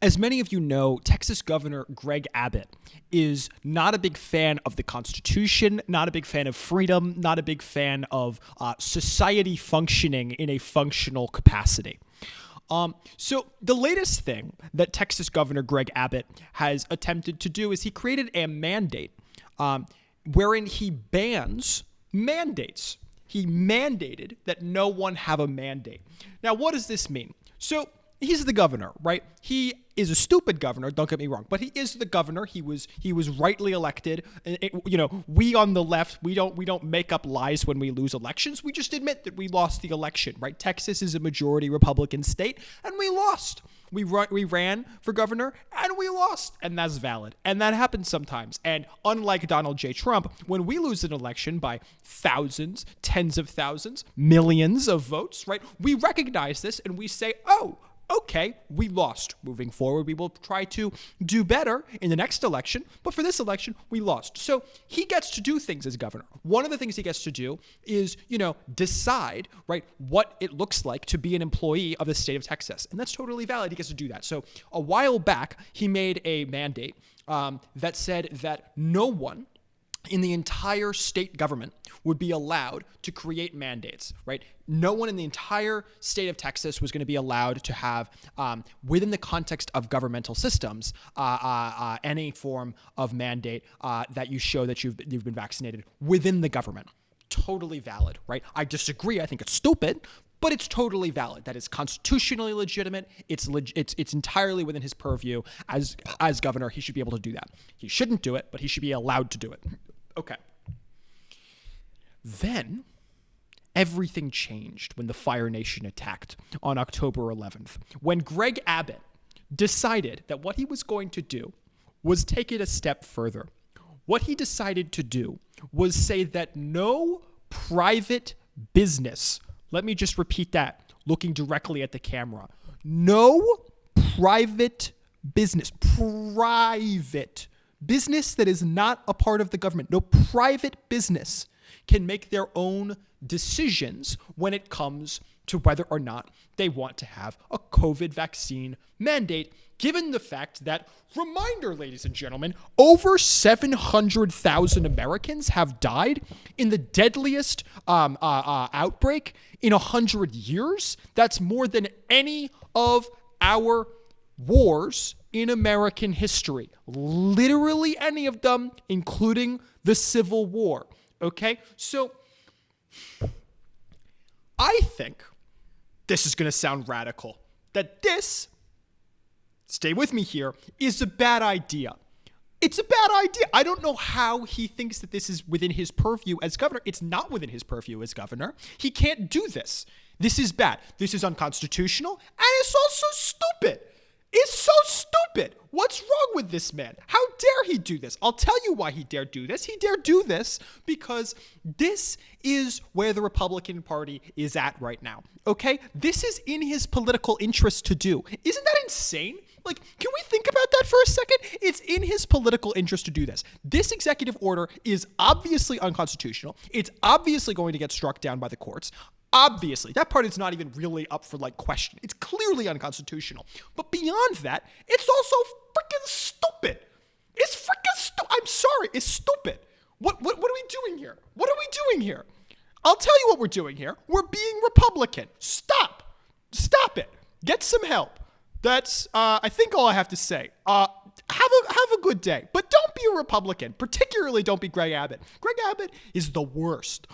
As many of you know, Texas Governor Greg Abbott is not a big fan of the Constitution, not a big fan of freedom, not a big fan of society functioning in a functional capacity. So the latest thing that Texas Governor Greg Abbott has attempted to do is he created a mandate wherein he bans mandates. He mandated that no one have a mandate. Now, what does this mean? So he's the governor, right? He is a stupid governor, don't get me wrong, but he is the governor. He was rightly elected. We on the left, we don't make up lies when we lose elections. We just admit that we lost the election, right? Texas is a majority Republican state, and we lost. We ran for governor, and we lost, and that's valid. And that happens sometimes. And unlike Donald J. Trump, when we lose an election by thousands, tens of thousands, millions of votes, right, we recognize this and we say, oh, okay, we lost. Moving forward, we will try to do better in the next election, but for this election, we lost. So he gets to do things as governor. One of the things he gets to do is, decide, right, what it looks like to be an employee of the state of Texas. And that's totally valid. He gets to do that. So a while back, he made a mandate that said that no one in the entire state government would be allowed to create mandates, right? No one in the entire state of Texas was going to be allowed to have, within the context of governmental systems, any form of mandate that you show that you've been vaccinated within the government. Totally valid, right? I disagree. I think it's stupid, but it's totally valid. That is constitutionally legitimate. It's entirely within his purview as governor. He should be able to do that. He shouldn't do it, but he should be allowed to do it. Okay. Then everything changed when the Fire Nation attacked on October 11th, when Greg Abbott decided that what he was going to do was take it a step further. What he decided to do was say that no private business, let me just repeat that, looking directly at the camera, no private business that is not a part of the government, no private business can make their own decisions when it comes to whether or not they want to have a COVID vaccine mandate, given the fact that, reminder, ladies and gentlemen, over 700,000 Americans have died in the deadliest outbreak in 100 years. That's more than any of our wars in American history. Literally any of them, including the Civil War. Okay? So I think this is going to sound radical, that this, stay with me here, is a bad idea. It's a bad idea. I don't know how he thinks that this is within his purview as governor. It's not within his purview as governor. He can't do this. This is bad. This is unconstitutional, and it's also stupid. It's so stupid. What's wrong with this man? How dare he do this? I'll tell you why he dared do this. He dared do this because this is where the Republican Party is at right now. Okay? This is in his political interest to do. Isn't that insane? Like, can we think about that for a second? It's in his political interest to do this. This executive order is obviously unconstitutional. It's obviously going to get struck down by the courts. Obviously, that part is not even really up for question. It's clearly unconstitutional. But beyond that, it's also freaking stupid. It's freaking stupid. I'm sorry, it's stupid. What are we doing here? What are we doing here? I'll tell you what we're doing here. We're being Republican. Stop it. Get some help. That's I think all I have to say. Have a good day, but don't be a Republican. Particularly, don't be Greg Abbott. Greg Abbott is the worst.